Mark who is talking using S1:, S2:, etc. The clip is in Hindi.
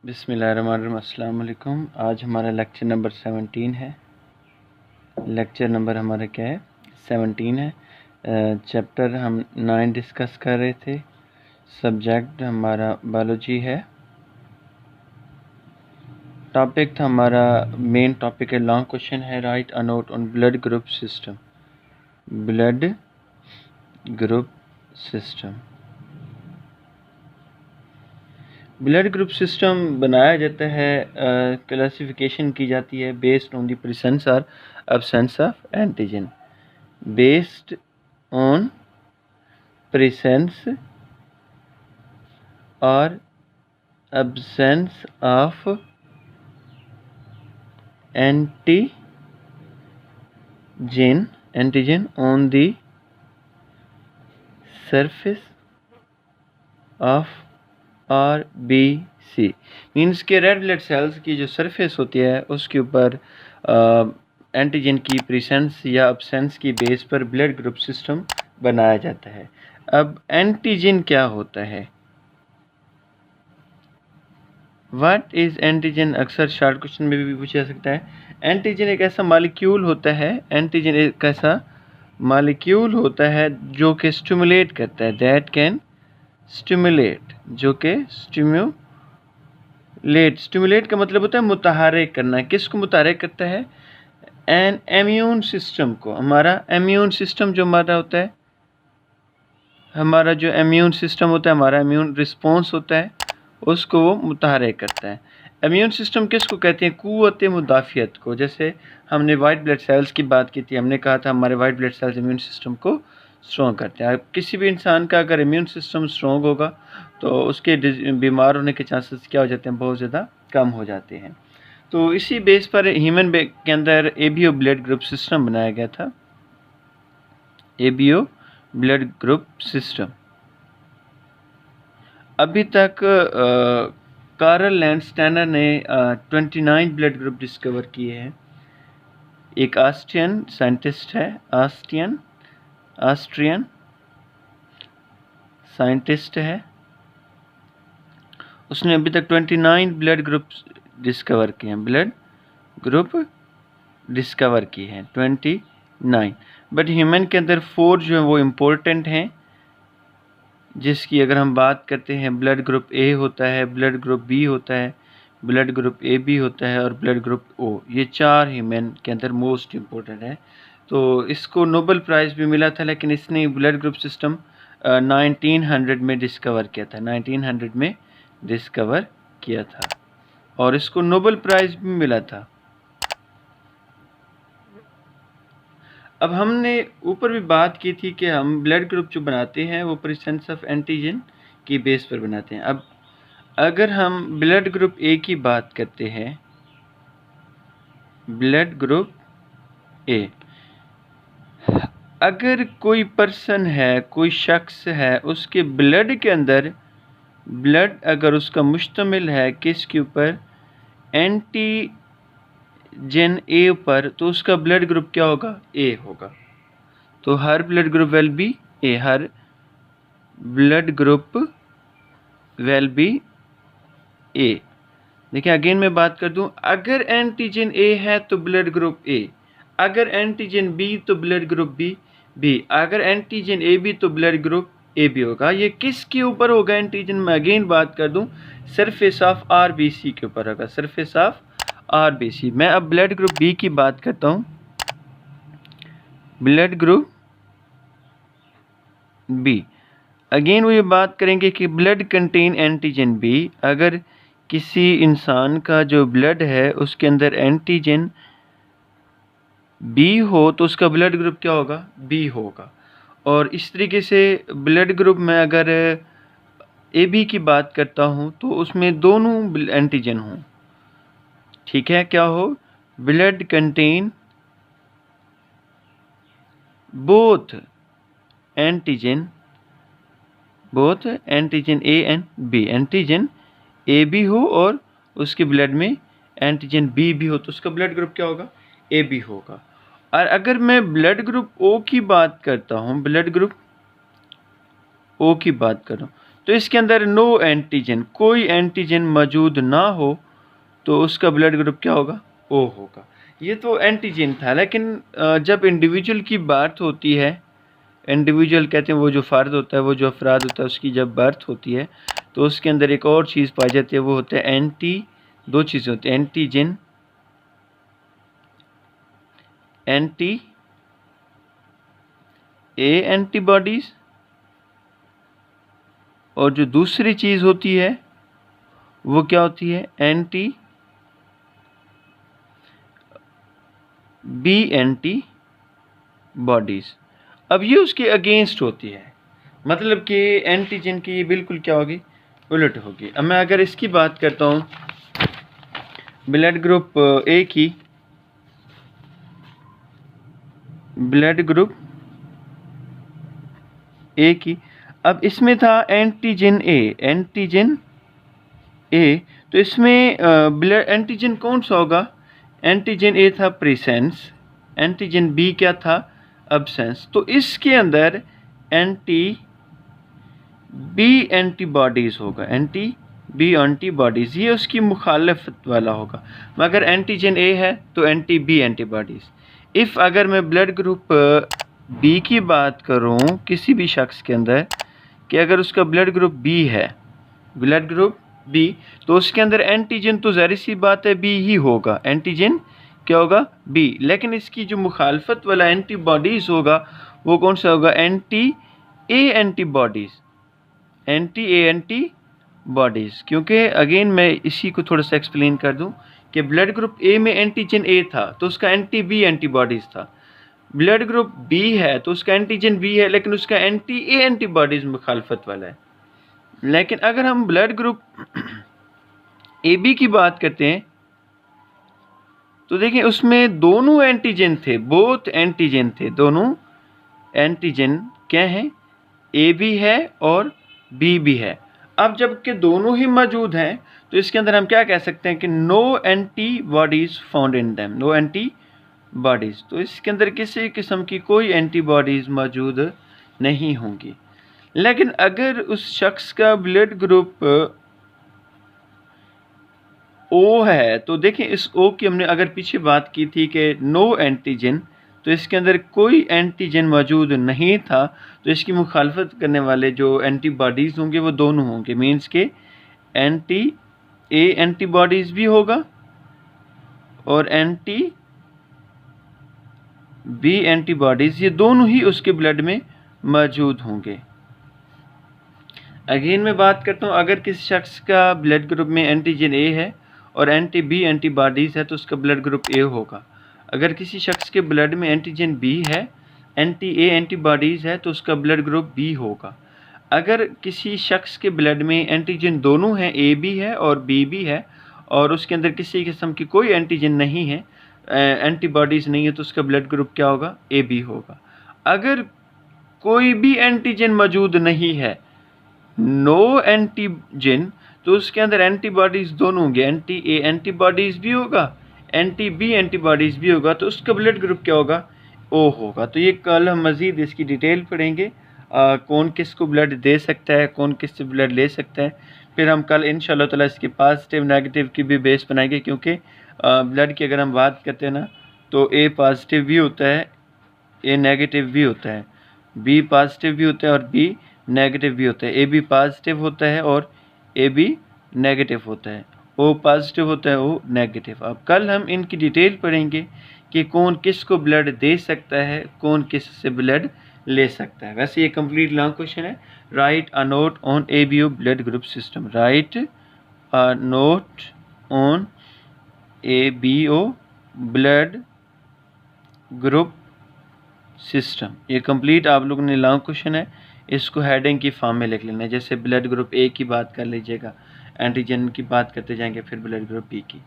S1: बिस्मिल्लाहिर्रहमानिर्रहीम। अस्सलाम वालेकुम। आज हमारा लेक्चर नंबर 17 है। लेक्चर नंबर हमारा क्या है? 17 है। चैप्टर हम 9 डिस्कस कर रहे थे। सब्जेक्ट हमारा बायोलॉजी है। टॉपिक था हमारा, मेन टॉपिक है, लॉन्ग क्वेश्चन है, write a note on blood group system. Blood group system, blood group system बनाया जाता है, क्लासिफिकेशन की जाती है बेस्ड ऑन द प्रेजेंस और absence of antigen. Based on presence और absence of antigen on the surface of RBC। Means के रेड ब्लड सेल्स की जो सरफेस होती है उसके ऊपर एंटीजन की प्रेजेंस या एब्सेंस की बेस पर ब्लड ग्रुप सिस्टम बनाया जाता है। अब एंटीजन क्या होता है? What is antigen? अक्सर शॉर्ट क्वेश्चन में भी पूछा जा सकता है। एंटीजन एक ऐसा मॉलिक्यूल होता है, एंटीजन एक ऐसा मॉलिक्यूल होता है जो कि स्टिमुलेट करता है, दैट कैन स्टिमुलेट, जो कि स्टिमुलेट का मतलब होता है मुतहर्रिक करना। किसको मुतहर्रिक करता है? एन इम्यून सिस्टम को। हमारा इम्यून सिस्टम जो हमारा होता है, हमारा जो इम्यून सिस्टम होता है, हमारा इम्यून रिस्पॉन्स होता है, उसको वो मुतहर्रिक करता है। इम्यून सिस्टम किसको कहते हैं? क़ुव्वत मुदाफ़ियत को। जैसे हमने वाइट ब्लड सेल्स की बात की थी, हमने कहा था हमारे white blood cells immune system को स्ट्रॉन्ग करते हैं। किसी भी इंसान का अगर इम्यून सिस्टम स्ट्रॉन्ग होगा तो उसके बीमार होने के चांसेस क्या हो जाते हैं? बहुत ज़्यादा कम हो जाते हैं। तो इसी बेस पर ह्यूमन के अंदर ABO ब्लड ग्रुप सिस्टम बनाया गया था। ABO blood group system. अभी तक कार्ल लैंडस्टेनर ने 29 ब्लड ग्रुप डिस्कवर किए हैं। एक ऑस्ट्रियन साइंटिस्ट है, ऑस्ट्रियन साइंटिस्ट है, उसने अभी तक 29 ब्लड ग्रुप डिस्कवर किए हैं। ब्लड ग्रुप डिस्कवर किए हैं 29। बट ह्यूमन के अंदर 4 जो है वो इम्पोर्टेंट हैं, जिसकी अगर हम बात करते हैं, ब्लड ग्रुप A होता है, ब्लड ग्रुप B होता है, ब्लड ग्रुप AB होता है और ब्लड ग्रुप O। ये 4 ह्यूमन के अंदर मोस्ट इम्पोर्टेंट है। तो इसको नोबेल प्राइज़ भी मिला था, लेकिन इसने ब्लड ग्रुप सिस्टम 1900 में डिस्कवर किया था, 1900 में डिस्कवर किया था और इसको नोबेल प्राइज़ भी मिला था। अब हमने ऊपर भी बात की थी कि हम ब्लड ग्रुप जो बनाते हैं वो प्रेजेंस ऑफ एंटीजन की बेस पर बनाते हैं। अब अगर हम ब्लड ग्रुप A की बात करते हैं, ब्लड ग्रुप A, अगर कोई पर्सन है, कोई शख्स है, उसके ब्लड के अंदर ब्लड अगर उसका मुश्तमिल है किसके ऊपर? एंटीजन A पर, तो उसका ब्लड ग्रुप क्या होगा? A होगा। तो हर blood group will be A, हर blood group will be A। देखिए अगेन मैं बात कर दूं, अगर एंटीजन A है तो ब्लड ग्रुप A, अगर एंटीजन B तो ब्लड ग्रुप B, अगर एंटीजन AB तो ब्लड ग्रुप AB होगा। ये किसके ऊपर होगा एंटीजन? मैं अगेन बात कर दूं, सरफेस ऑफ RBC के ऊपर होगा, सरफेस ऑफ RBC। मैं अब ब्लड ग्रुप B की बात करता हूं। ब्लड ग्रुप B, अगेन वो ये बात करेंगे कि ब्लड कंटेन एंटीजन B। अगर किसी इंसान का जो ब्लड है उसके अंदर एंटीजन B हो तो उसका ब्लड ग्रुप क्या होगा? B होगा। और इस तरीके से ब्लड ग्रुप में अगर AB की बात करता हूँ तो उसमें दोनों एंटीजन हों, ठीक है, क्या हो? Blood contain both antigen A and B, antigen AB हो और उसके ब्लड में एंटीजन B भी हो तो उसका ब्लड ग्रुप क्या होगा? AB होगा। और अगर मैं ब्लड ग्रुप O की बात करता हूँ, ब्लड ग्रुप O की बात कर रहा हूँ, तो इसके अंदर नो एंटीजन, कोई एंटीजन मौजूद ना हो तो उसका ब्लड ग्रुप क्या होगा? ओ होगा। ये तो एंटीजन था, लेकिन जब इंडिविजुअल की बात होती है, इंडिविजुअल कहते हैं वो जो फ़र्द होता है, वो जो अफराद होता है, उसकी जब बर्थ होती है तो उसके अंदर एक और चीज़ पाई जाती है, वो होता है दो चीज़ें होती हैं, एंटीजन, एंटी ए एंटीबॉडीज़, और जो दूसरी चीज़ होती है वो क्या होती है? Anti B antibodies. अब ये उसके अगेंस्ट होती है, मतलब कि एंटीजन की ये बिल्कुल क्या होगी? उलट होगी। अब मैं अगर इसकी बात करता हूँ ब्लड ग्रुप ए की, ब्लड ग्रुप ए की, अब इसमें था एंटीजन ए, तो इसमें ब्लड एंटीजन कौन सा होगा? एंटीजन ए था प्रेजेंस, एंटीजन बी क्या था? अब्सेंस। तो इसके अंदर एंटी बी एंटीबॉडीज़ होगा, एंटी बी एंटीबॉडीज़, ये उसकी मुखालफत वाला होगा। मगर एंटीजन ए है तो एंटी बी एंटीबॉडीज़। इफ़ अगर मैं ब्लड ग्रुप बी की बात करूं किसी भी शख्स के अंदर, कि अगर उसका ब्लड ग्रुप बी है, ब्लड ग्रुप बी, तो उसके अंदर एंटीजन तो ज़ाहिर सी बात है बी ही होगा, एंटीजन क्या होगा? बी। लेकिन इसकी जो मुखालफत वाला एंटीबॉडीज़ होगा वो कौन सा होगा? Anti A antibodies, anti A antibodies. क्योंकि अगेन मैं इसी को थोड़ा सा एक्सप्लेन कर दूं कि ब्लड ग्रुप ए में एंटीजन ए था तो उसका एंटी बी एंटीबॉडीज़ था, ब्लड ग्रुप बी है तो उसका एंटीजन बी है लेकिन उसका एंटी ए एंटीबॉडीज़ मुखालफत वाला है। लेकिन अगर हम ब्लड ग्रुप ए बी की बात करते हैं तो देखिए उसमें दोनों एंटीजन थे, बोथ एंटीजन थे, दोनों एंटीजन क्या हैं? ए भी है और बी भी है। अब जबकि दोनों ही मौजूद हैं तो इसके अंदर हम क्या कह सकते हैं कि no antibodies found in them, no antibodies. तो इसके अंदर किसी किस्म की कोई एंटीबॉडीज़ मौजूद नहीं होंगी। लेकिन अगर उस शख्स का ब्लड ग्रुप ओ है तो देखें इस ओ की हमने अगर पीछे बात की थी कि नो एंटीजन, तो इसके अंदर कोई एंटीजन मौजूद नहीं था, तो इसकी मुखालफत करने वाले जो एंटीबॉडीज़ होंगे वो दोनों होंगे, मीन्स के एंटी ए एंटीबॉडीज़ भी होगा और एंटी बी एंटीबॉडीज़, ये दोनों ही उसके ब्लड में मौजूद होंगे। अगेन मैं बात करता हूँ, अगर किसी शख्स का ब्लड ग्रुप में एंटीजन ए है और एंटी बी एंटीबॉडीज़ है तो उसका ब्लड ग्रुप ए होगा। अगर किसी शख्स के ब्लड में एंटीजन बी है, एंटी ए एंटीबॉडीज़ है तो उसका ब्लड ग्रुप बी होगा। अगर किसी शख्स के ब्लड में एंटीजन दोनों हैं, ए भी है और बी भी है, और उसके अंदर किसी किस्म की कोई एंटीजन नहीं है, एंटीबॉडीज़ नहीं है, तो उसका ब्लड ग्रुप क्या होगा? ए बी होगा। अगर कोई भी एंटीजन मौजूद नहीं है, नो एंटीजन, तो उसके अंदर एंटीबॉडीज़ दोनों होंगे, एंटी ए एंटीबॉडीज़ भी होगा, एंटी बी एंटीबॉडीज़ भी होगा, तो उसका ब्लड ग्रुप क्या होगा? ओ होगा। तो ये कल हम मज़ीद इसकी डिटेल पढ़ेंगे, कौन किस को ब्लड दे सकता है, कौन किस से ब्लड ले सकता है। फिर हम कल इंशाल्लाह ताला इसके पॉजिटिव नेगेटिव की भी बेस बनाएंगे, क्योंकि ब्लड की अगर हम बात करते हैं ना तो ए पॉजिटिव भी होता है, ए नेगेटिव भी होता है, बी पॉजिटिव भी होता है और बी नेगेटिव भी होता है, ए बी पॉजिटिव होता है और ए बी नेगेटिव होता है, ओ पॉजिटिव होता है, ओ नेगेटिव। अब कल हम इनकी डिटेल पढ़ेंगे कि कौन किस को ब्लड दे सकता है, कौन किस से ब्लड ले सकता है। वैसे ये कंप्लीट लॉन्ग क्वेश्चन है। Write a note on ABO blood group system, right a note on ABO blood group system. ये कंप्लीट आप लोगों ने लॉन्ग क्वेश्चन है, इसको हेडिंग की फॉर्म में लिख लेना है। जैसे ब्लड ग्रुप ए की बात कर लीजिएगा, एंटीजन की बात करते जाएंगे, फिर ब्लड ग्रुप बी की।